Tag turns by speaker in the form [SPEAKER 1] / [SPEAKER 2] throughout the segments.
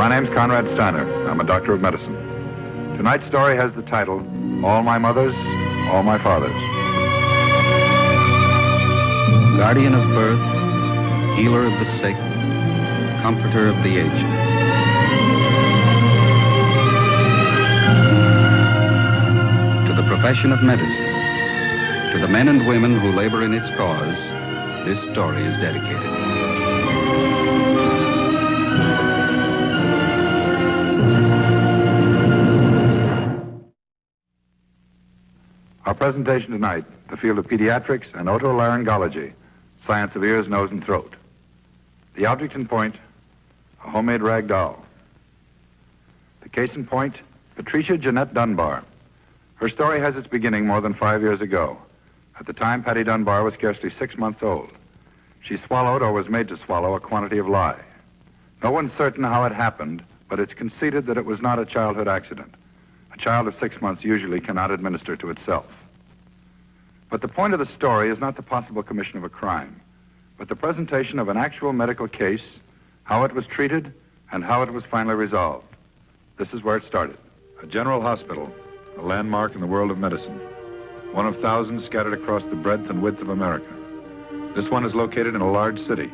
[SPEAKER 1] My name's Konrad Styner. I'm a doctor of medicine. Tonight's story has the title, All My Mothers, All My Fathers.
[SPEAKER 2] Guardian of birth, healer of the sick, comforter of the aged. To the profession of medicine, to the men and women who labor in its cause, this story is dedicated.
[SPEAKER 1] Our presentation tonight, the field of pediatrics and otolaryngology, science of ears, nose, and throat. The object in point, a homemade rag doll. The case in point, Patricia Jeanette Dunbar. Her story has its beginning more than 5 years ago. At the time, Patty Dunbar was scarcely 6 months old. She swallowed or was made to swallow a quantity of lye. No one's certain how it happened, but it's conceded that it was not a childhood accident. A child of 6 months usually cannot administer to itself. But the point of the story is not the possible commission of a crime, but the presentation of an actual medical case, how it was treated, and how it was finally resolved. This is where it started. A general hospital, a landmark in the world of medicine. One of thousands scattered across the breadth and width of America. This one is located in a large city,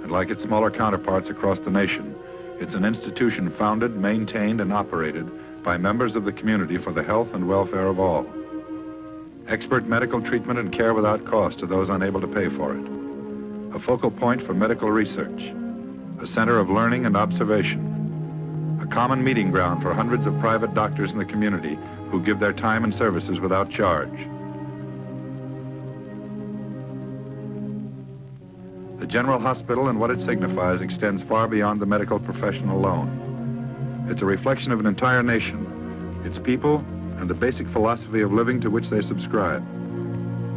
[SPEAKER 1] and like its smaller counterparts across the nation, it's an institution founded, maintained, and operated by members of the community for the health and welfare of all. Expert medical treatment and care without cost to those unable to pay for it. A focal point for medical research. A center of learning and observation. A common meeting ground for hundreds of private doctors in the community who give their time and services without charge. The General Hospital and what it signifies extends far beyond the medical profession alone. It's a reflection of an entire nation, its people, and the basic philosophy of living to which they subscribe.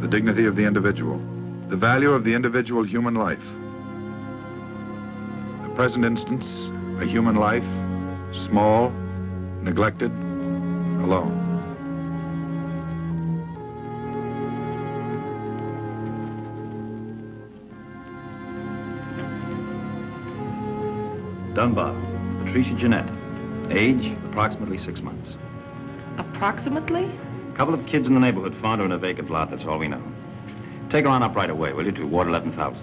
[SPEAKER 1] The dignity of the individual, the value of the individual human life. The present instance, a human life, small, neglected, alone.
[SPEAKER 3] Dunbar, Patricia Jeanette. Age, approximately 6 months.
[SPEAKER 4] Approximately?
[SPEAKER 3] A couple of kids in the neighborhood found her in a vacant lot, that's all we know. Take her on up right away, will you, to Ward 11,000.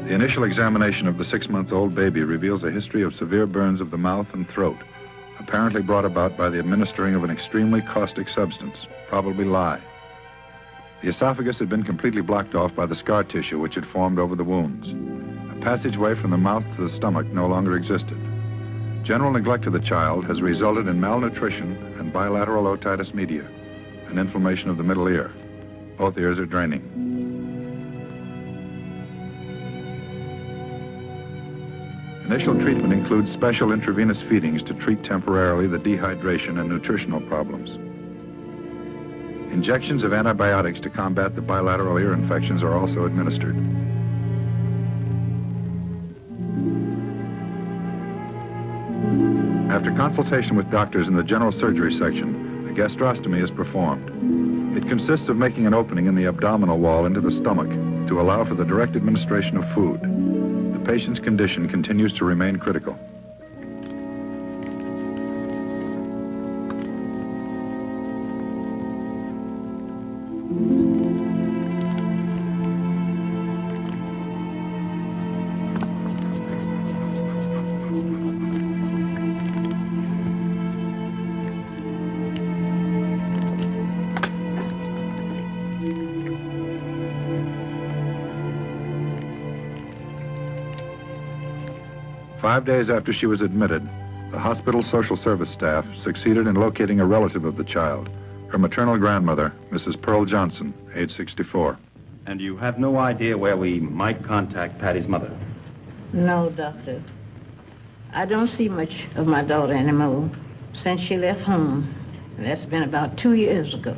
[SPEAKER 1] The initial examination of the 6-month-old baby reveals a history of severe burns of the mouth and throat, apparently brought about by the administering of an extremely caustic substance, probably lye. The esophagus had been completely blocked off by the scar tissue which had formed over the wounds. A passageway from the mouth to the stomach no longer existed. General neglect of the child has resulted in malnutrition and bilateral otitis media, an inflammation of the middle ear. Both ears are draining. Initial treatment includes special intravenous feedings to treat temporarily the dehydration and nutritional problems. Injections of antibiotics to combat the bilateral ear infections are also administered. After consultation with doctors in the general surgery section, a gastrostomy is performed. It consists of making an opening in the abdominal wall into the stomach to allow for the direct administration of food. The patient's condition continues to remain critical. Five days after she was admitted, the hospital social service staff succeeded in locating a relative of the child, her maternal grandmother, Mrs. Pearl Johnson, age 64.
[SPEAKER 3] And you have no idea where we might contact Patty's mother?
[SPEAKER 4] No, Doctor. I don't see much of my daughter anymore since she left home. That's been about 2 years ago.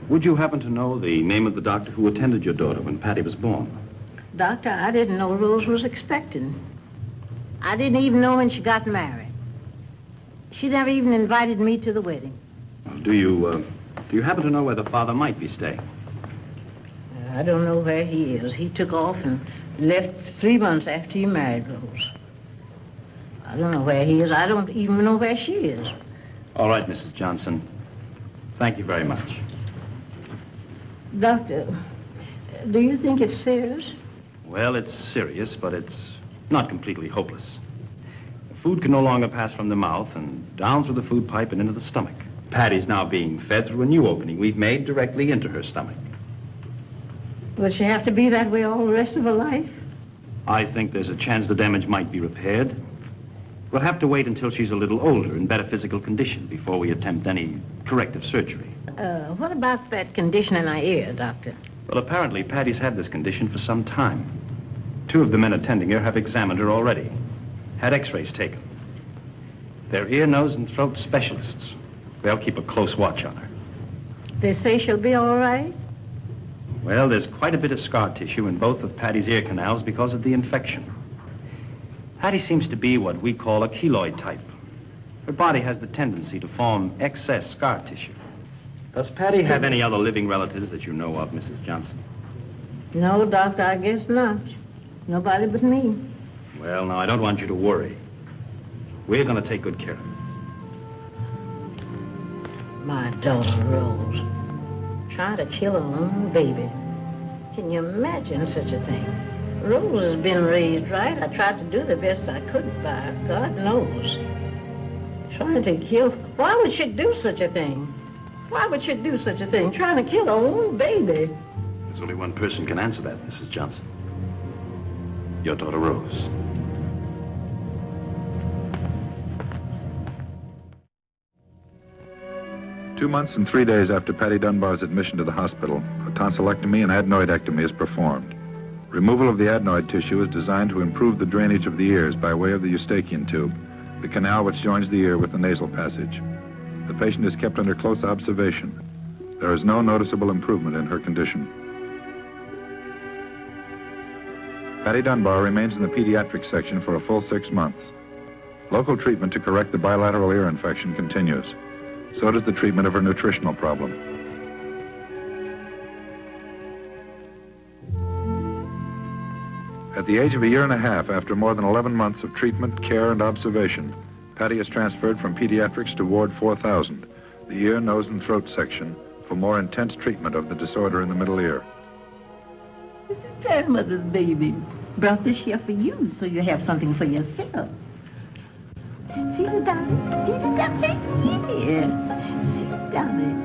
[SPEAKER 3] Would you happen to know the name of the doctor who attended your daughter when Patty was born?
[SPEAKER 4] Doctor, I didn't know Rose was expecting. I didn't even know when she got married. She never even invited me to the wedding.
[SPEAKER 3] Well, do you happen to know where the father might be staying?
[SPEAKER 4] I don't know where he is. He took off and left 3 months after you married Rose. I don't know where he is. I don't even know where she is.
[SPEAKER 3] All right, Mrs. Johnson. Thank you very much.
[SPEAKER 4] Doctor, do you think it's serious?
[SPEAKER 3] Well, it's serious, but it's not completely hopeless. The food can no longer pass from the mouth and down through the food pipe and into the stomach. Patty's now being fed through a new opening we've made directly into her stomach.
[SPEAKER 4] Will she have to be that way all the rest of her life?
[SPEAKER 3] I think there's a chance the damage might be repaired. We'll have to wait until she's a little older, in better physical condition, before we attempt any corrective surgery.
[SPEAKER 4] What about that condition in her ear, Doctor?
[SPEAKER 3] Well, apparently, Patty's had this condition for some time. 2 of the men attending her have examined her already, had x-rays taken. They're ear, nose, and throat specialists. They'll keep a close watch on her.
[SPEAKER 4] They say she'll be all right?
[SPEAKER 3] Well, there's quite a bit of scar tissue in both of Patty's ear canals because of the infection. Patty seems to be what we call a keloid type. Her body has the tendency to form excess scar tissue. Does Patty have any other living relatives that you know of, Mrs. Johnson?
[SPEAKER 4] No, Doctor, I guess not. Nobody but me.
[SPEAKER 3] Well, now, I don't want you to worry. We're going to take good care of her.
[SPEAKER 4] My daughter, Rose, trying to kill her own baby. Can you imagine such a thing? Rose has been raised right. I tried to do the best I could by her, God knows. Trying to kill... Why would she do such a thing? Why would she do such a thing? Trying to kill her own baby.
[SPEAKER 3] There's only one person can answer that, Mrs. Johnson. Your daughter, Rose.
[SPEAKER 1] Two months and 3 days after Patty Dunbar's admission to the hospital, a tonsillectomy and adenoidectomy is performed. Removal of the adenoid tissue is designed to improve the drainage of the ears by way of the eustachian tube, the canal which joins the ear with the nasal passage. The patient is kept under close observation. There is no noticeable improvement in her condition. Patty Dunbar remains in the pediatric section for a full 6 months. Local treatment to correct the bilateral ear infection continues. So does the treatment of her nutritional problem. At the age of 1.5 years, after more than 11 months of treatment, care, and observation, Patty is transferred from pediatrics to Ward 4000, the ear, nose, and throat section, for more intense treatment of the disorder in the middle ear.
[SPEAKER 5] This is grandmother's baby. Brought this here for you, so you have something for yourself. See the darling? See the darling? Yeah. See the darling.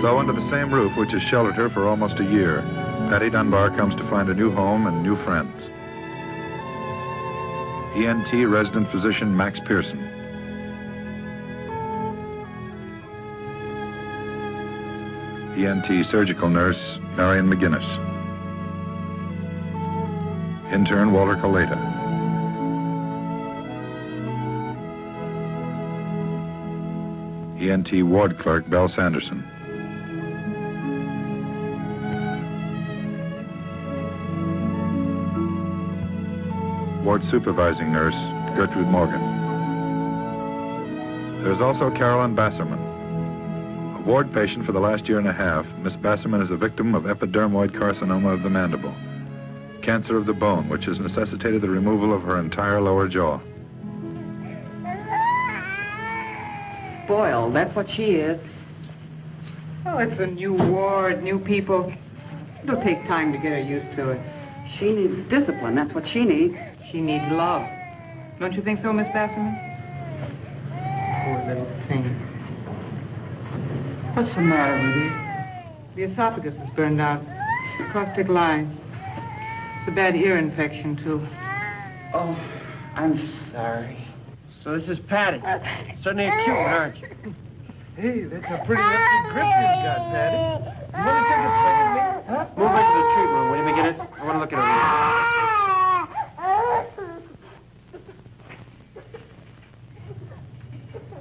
[SPEAKER 1] So under the same roof which has sheltered her for almost a year, Patty Dunbar comes to find a new home and new friends. ENT resident physician Max Pearson. ENT surgical nurse Marion McGinnis. Intern Walter Coleta. ENT ward clerk Belle Sanderson. Ward supervising nurse Gertrude Morgan. There's also Carolyn Basserman. A ward patient for the last 1.5 years, Miss Basserman is a victim of epidermoid carcinoma of the mandible, cancer of the bone, which has necessitated the removal of her entire lower jaw.
[SPEAKER 6] Spoiled, that's what she is. Oh, it's a new ward, new people. It'll take time to get her used to it. She needs discipline, that's what she needs. She needs love. Don't you think so, Miss Basserman?
[SPEAKER 4] Poor little thing.
[SPEAKER 6] What's the matter with you? The esophagus is burned out. Caustic lye. It's a bad ear infection, too.
[SPEAKER 7] Oh, I'm sorry. So this is Patty. Certainly a cute, aren't you? Hey, that's a pretty lefty grip you've got, Patty. You want to take a swing at me? Huh? Move back to the treatment room, will you, McGinnis? I want to look at her.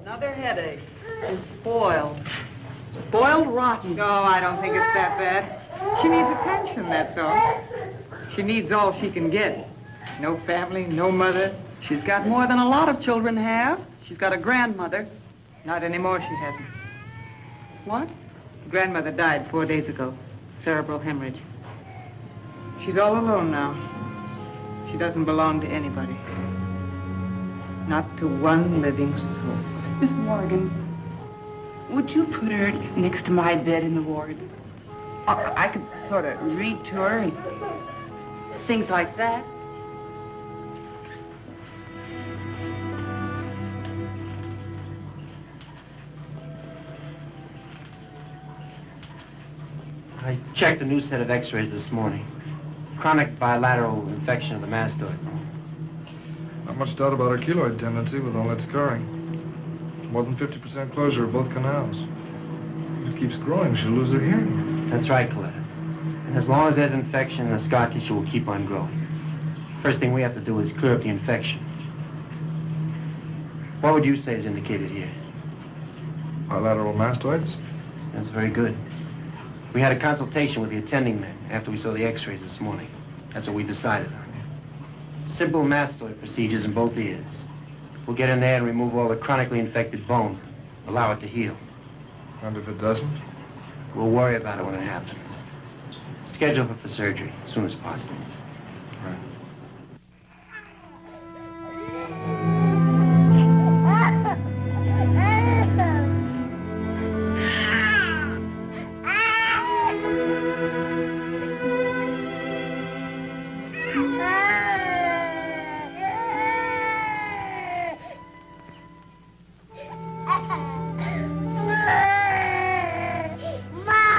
[SPEAKER 6] Another headache. It's spoiled. Spoiled rotten. No, I don't think it's that bad. She needs attention, that's all. She needs all she can get. No family, no mother. She's got more than a lot of children have. She's got a grandmother. Not anymore, she hasn't. What? Grandmother died 4 days ago. Cerebral hemorrhage. She's all alone now. She doesn't belong to anybody. Not to one living soul.
[SPEAKER 8] Miss Morgan, would you put her next to my bed in the ward? I could sort of read to her and things like that.
[SPEAKER 7] I checked a new set of x-rays this morning. Chronic bilateral infection of the mastoid.
[SPEAKER 9] Not much doubt about her keloid tendency with all that scarring. More than 50% closure of both canals. If it keeps growing, she'll lose her hearing.
[SPEAKER 7] That's right, Coletta. And as long as there's infection, the scar tissue will keep on growing. First thing we have to do is clear up the infection. What would you say is indicated here?
[SPEAKER 9] Bilateral mastoids?
[SPEAKER 7] That's very good. We had a consultation with the attending men after we saw the x-rays this morning. That's what we decided on. Simple mastoid procedures in both ears. We'll get in there and remove all the chronically infected bone. Allow it to heal.
[SPEAKER 9] And if it doesn't?
[SPEAKER 7] We'll worry about it when it happens. Schedule her for surgery as soon as possible.
[SPEAKER 9] Right.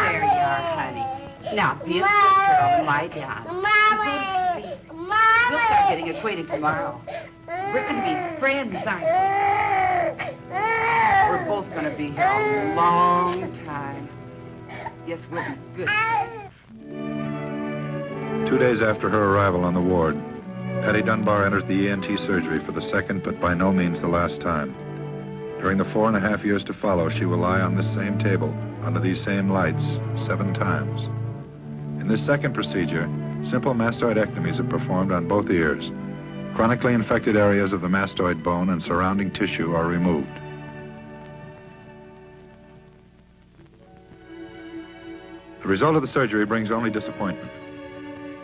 [SPEAKER 8] There you are, honey. Now, be a good girl and lie down. Go to sleep. We'll start getting acquainted tomorrow. We're going to be friends, aren't we? We're both going to be here a long time. Yes, we'll be good.
[SPEAKER 1] 2 days after her arrival on the ward, Patty Dunbar enters the ENT surgery for the second but by no means the last time. During the 4.5 years to follow, she will lie on this same table, under these same lights, 7 times. In this second procedure, simple mastoidectomies are performed on both ears. Chronically infected areas of the mastoid bone and surrounding tissue are removed. The result of the surgery brings only disappointment.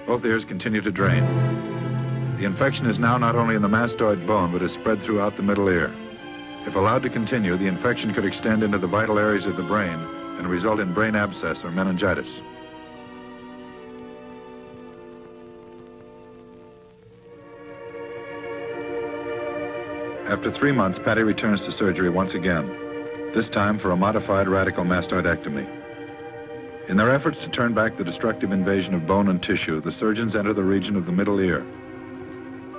[SPEAKER 1] Both ears continue to drain. The infection is now not only in the mastoid bone, but is spread throughout the middle ear. If allowed to continue, the infection could extend into the vital areas of the brain and result in brain abscess or meningitis. After 3 months, Patty returns to surgery once again, this time for a modified radical mastoidectomy. In their efforts to turn back the destructive invasion of bone and tissue, the surgeons enter the region of the middle ear.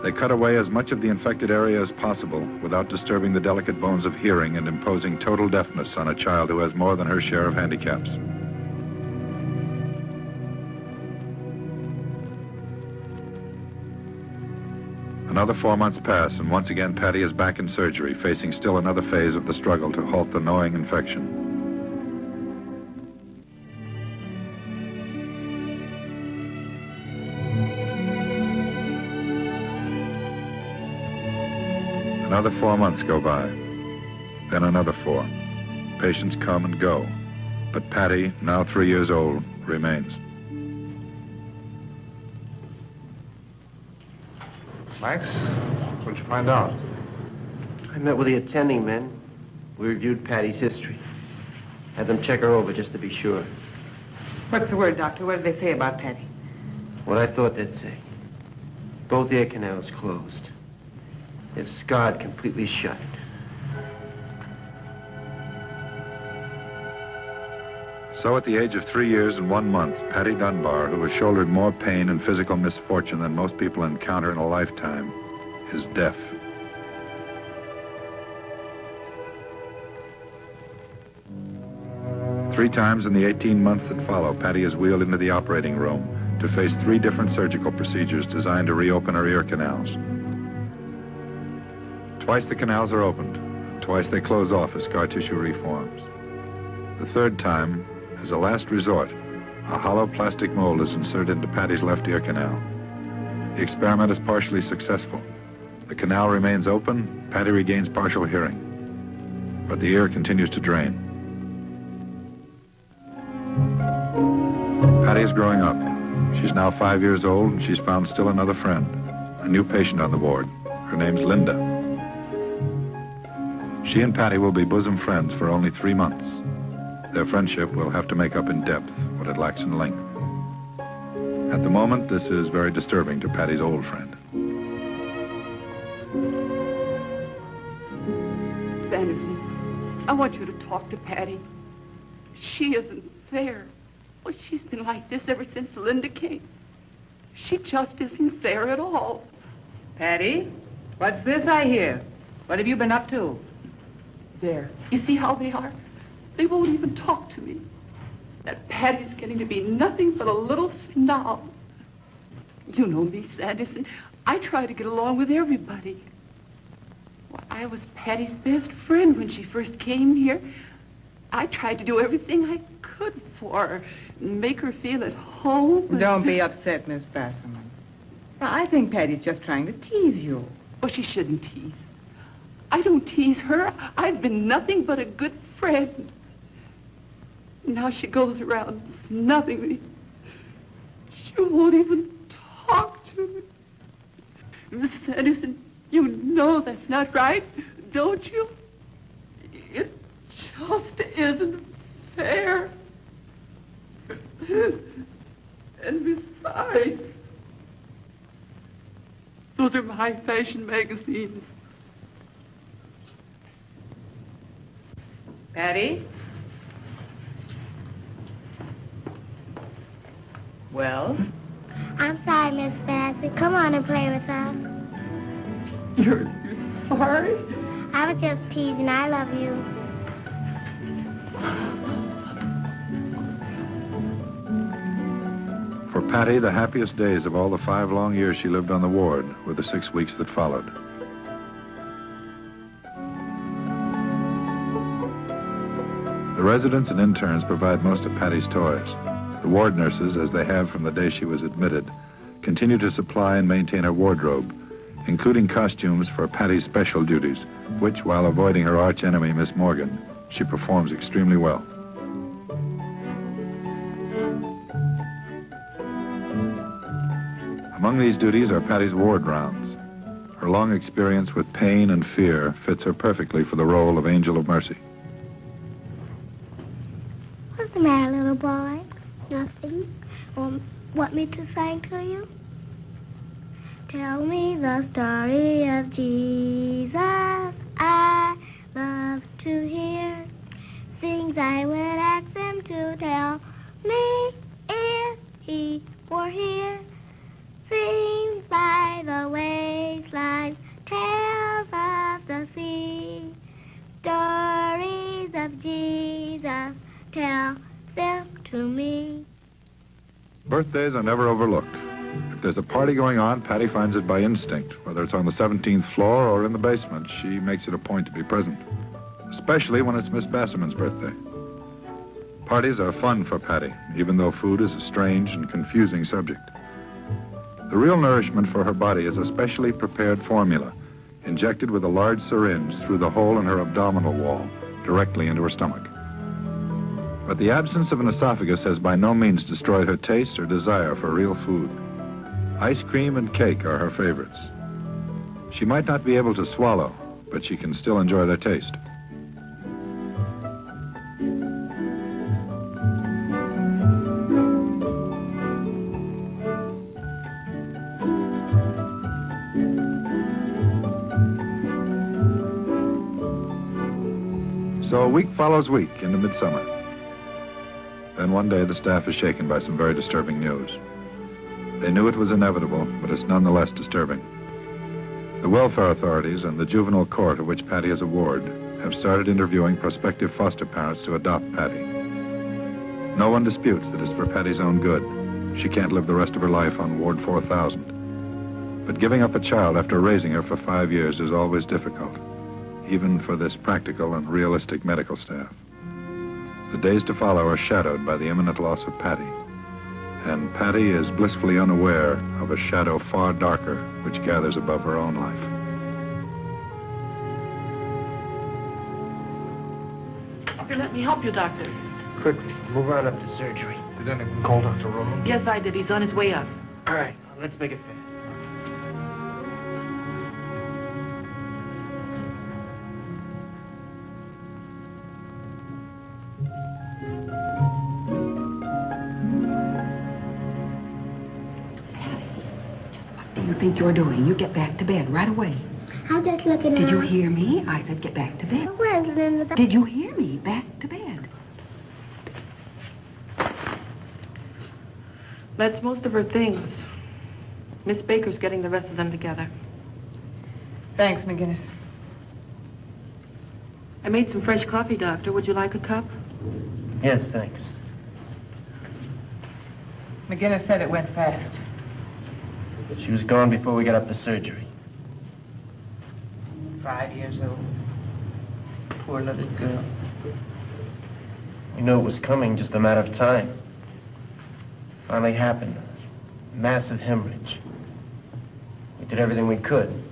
[SPEAKER 1] They cut away as much of the infected area as possible without disturbing the delicate bones of hearing and imposing total deafness on a child who has more than her share of handicaps. Another 4 months pass, and once again Patty is back in surgery, facing still another phase of the struggle to halt the gnawing infection. Another 4 months go by, then another 4. Patients come and go, but Patty, now 3 years old, remains.
[SPEAKER 9] Max, what'd you find out?
[SPEAKER 7] I met with the attending men. We reviewed Patty's history. Had them check her over just to be sure.
[SPEAKER 6] What's the word, Doctor? What did they say about Patty?
[SPEAKER 7] What I thought they'd say. Both ear canals closed. They've scarred completely shut.
[SPEAKER 1] So at the age of 3 years and 1 month, Patty Dunbar, who has shouldered more pain and physical misfortune than most people encounter in a lifetime, is deaf. Three times in the 18 months that follow, Patty is wheeled into the operating room to face 3 different surgical procedures designed to reopen her ear canals. Twice the canals are opened, twice they close off as scar tissue reforms. The third time, as a last resort, a hollow plastic mold is inserted into Patty's left ear canal. The experiment is partially successful. The canal remains open, Patty regains partial hearing, but the ear continues to drain. Patty is growing up. She's now 5 years old, and she's found still another friend, a new patient on the ward. Her name's Linda. She and Patty will be bosom friends for only 3 months. Their friendship will have to make up in depth what it lacks in length. At the moment, this is very disturbing to Patty's old friend.
[SPEAKER 8] Sanderson, I want you to talk to Patty. She isn't fair. Well, she's been like this ever since Linda came. She just isn't fair at all.
[SPEAKER 6] Patty, what's this I hear? What have you been up to?
[SPEAKER 8] There. You see how they are? They won't even talk to me. That Patty's getting to be nothing but a little snob. You know me, Sanderson. I try to get along with everybody. Well, I was Patty's best friend when she first came here. I tried to do everything I could for her, make her feel at home.
[SPEAKER 6] Don't be upset, Miss Basserman. I think Patty's just trying to tease you.
[SPEAKER 8] Well, she shouldn't tease. I don't tease her. I've been nothing but a good friend. Now she goes around snubbing me. She won't even talk to me. Miss Sanderson, you know that's not right, don't you? It just isn't fair. And besides, those are my fashion magazines.
[SPEAKER 6] Patty? Well?
[SPEAKER 10] I'm sorry, Miss Bassett. Come on and play with us.
[SPEAKER 8] You're sorry?
[SPEAKER 10] I was just teasing. I love you.
[SPEAKER 1] For Patty, the happiest days of all the 5 long years she lived on the ward were the 6 weeks that followed. The residents and interns provide most of Patty's toys. The ward nurses, as they have from the day she was admitted, continue to supply and maintain her wardrobe, including costumes for Patty's special duties, which, while avoiding her arch enemy, Miss Morgan, she performs extremely well. Among these duties are Patty's ward rounds. Her long experience with pain and fear fits her perfectly for the role of Angel of Mercy.
[SPEAKER 10] What's the matter, little boy? Nothing. Want me to sing to you? Tell me the story of Jesus. I love to hear things I would ask him to tell me if he were here. Sings by the wayside, tales of the sea, stories of Jesus, tell them to me.
[SPEAKER 1] Birthdays are never overlooked. If there's a party going on, Patty finds it by instinct. Whether it's on the 17th floor or in the basement, she makes it a point to be present, especially when it's Miss Basserman's birthday. Parties are fun for Patty, even though food is a strange and confusing subject. The real nourishment for her body is a specially prepared formula, injected with a large syringe through the hole in her abdominal wall, directly into her stomach. But the absence of an esophagus has by no means destroyed her taste or desire for real food. Ice cream and cake are her favorites. She might not be able to swallow, but she can still enjoy their taste. So week follows week into midsummer. Then one day the staff is shaken by some very disturbing news. They knew it was inevitable, but it's nonetheless disturbing. The welfare authorities and the juvenile court of which Patty is a ward have started interviewing prospective foster parents to adopt Patty. No one disputes that it's for Patty's own good. She can't live the rest of her life on Ward 4000. But giving up a child after raising her for 5 years is always difficult, even for this practical and realistic medical staff. The days to follow are shadowed by the imminent loss of Patty, and Patty is blissfully unaware of a shadow far darker which gathers above her own life.
[SPEAKER 11] Here, let me help you, Doctor.
[SPEAKER 7] Quickly, move on up to surgery.
[SPEAKER 9] Did anyone call Dr. Rowland?
[SPEAKER 11] Yes, I did. He's on his way up.
[SPEAKER 7] All right, let's make it fast.
[SPEAKER 8] you think you're doing? You get back to bed right away.
[SPEAKER 10] I'm just looking
[SPEAKER 8] Did you
[SPEAKER 10] around.
[SPEAKER 8] hear me? I said get back to bed.
[SPEAKER 10] Where's Linda?
[SPEAKER 8] Did you hear me? Back to bed.
[SPEAKER 11] That's most of her things. Miss Baker's getting the rest of them together.
[SPEAKER 6] Thanks, McGinnis.
[SPEAKER 11] I made some fresh coffee, Doctor. Would you like a cup?
[SPEAKER 7] Yes, thanks.
[SPEAKER 6] McGinnis said it went fast.
[SPEAKER 7] But she was gone before we got up to surgery.
[SPEAKER 6] 5 years old. Poor little girl.
[SPEAKER 7] We knew it was coming, just a matter of time. Finally happened. Massive hemorrhage. We did everything we could.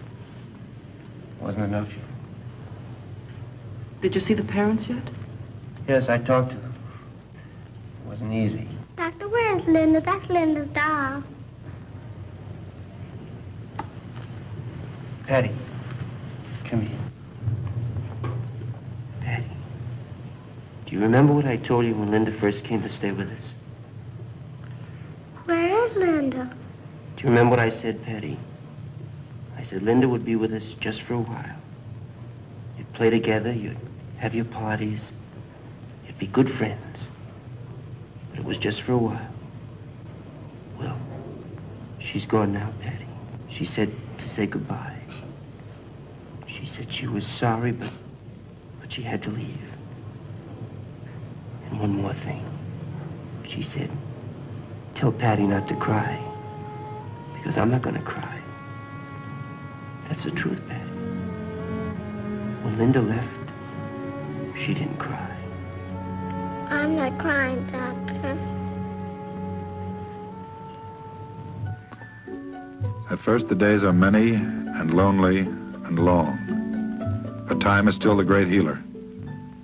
[SPEAKER 7] Wasn't enough.
[SPEAKER 11] Did you see the parents yet?
[SPEAKER 7] Yes, I talked to them. It wasn't easy.
[SPEAKER 10] Doctor, where's Linda? That's Linda's doll.
[SPEAKER 7] Patty, come here. Patty, do you remember what I told you when Linda first came to stay with us?
[SPEAKER 10] Where is Linda?
[SPEAKER 7] Do you remember what I said, Patty? I said Linda would be with us just for a while. You'd play together, you'd have your parties, you'd be good friends. But it was just for a while. Well, she's gone now, Patty. She said to say goodbye. She said she was sorry, but she had to leave. And one more thing. She said, tell Patty not to cry, because I'm not gonna cry. That's the truth, Patty. When Linda left, she didn't cry.
[SPEAKER 10] I'm not crying, Doctor.
[SPEAKER 1] At first, the days are many and lonely and long. But time is still the great healer.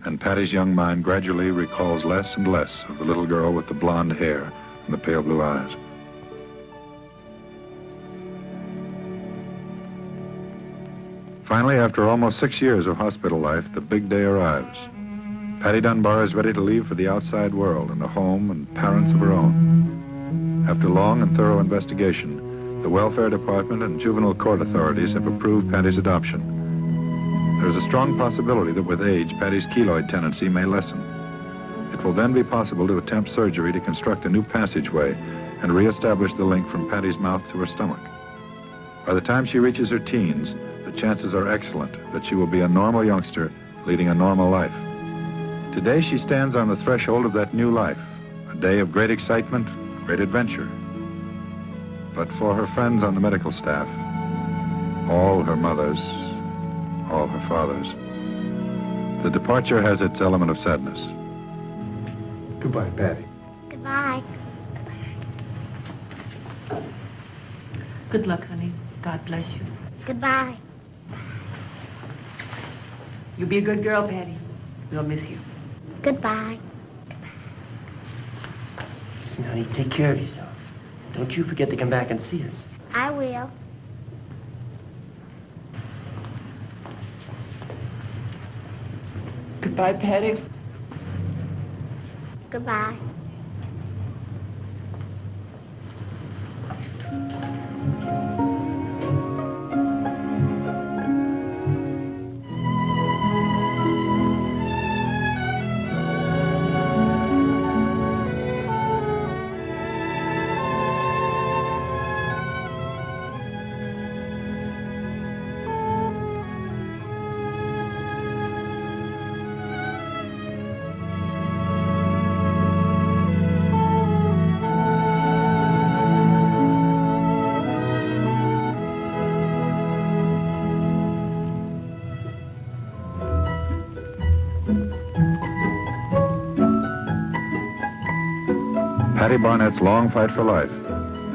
[SPEAKER 1] And Patty's young mind gradually recalls less and less of the little girl with the blonde hair and the pale blue eyes. Finally, after almost 6 years of hospital life, the big day arrives. Patty Dunbar is ready to leave for the outside world and a home and parents of her own. After long and thorough investigation, the Welfare Department and Juvenile Court authorities have approved Patty's adoption. There is a strong possibility that with age, Patty's keloid tendency may lessen. It will then be possible to attempt surgery to construct a new passageway and reestablish the link from Patty's mouth to her stomach. By the time she reaches her teens, the chances are excellent that she will be a normal youngster leading a normal life. Today, she stands on the threshold of that new life, a day of great excitement, great adventure. But for her friends on the medical staff, all her mothers, all her fathers, the departure has its element of sadness.
[SPEAKER 9] Goodbye, Patty.
[SPEAKER 10] Goodbye.
[SPEAKER 11] Good luck, honey. God bless you.
[SPEAKER 10] Goodbye.
[SPEAKER 8] You be a good girl, Patty. We'll miss you.
[SPEAKER 10] Goodbye.
[SPEAKER 7] Listen, honey, take care of yourself. Don't you forget to come back and see us.
[SPEAKER 10] I will.
[SPEAKER 6] Goodbye, Patty.
[SPEAKER 10] Goodbye.
[SPEAKER 1] Patty Barnett's long fight for life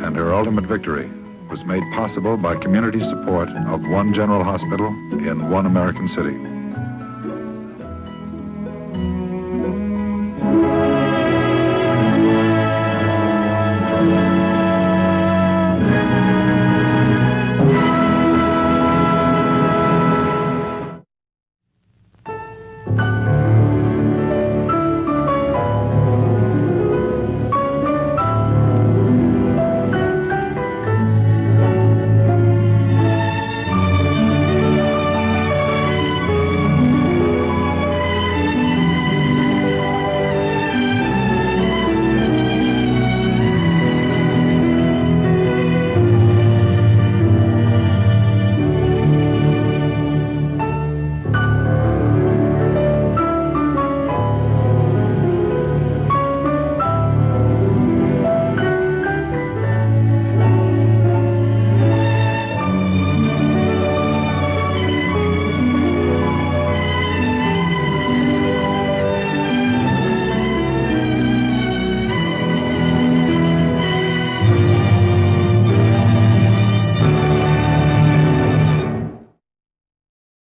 [SPEAKER 1] and her ultimate victory was made possible by community support of one general hospital in one American city.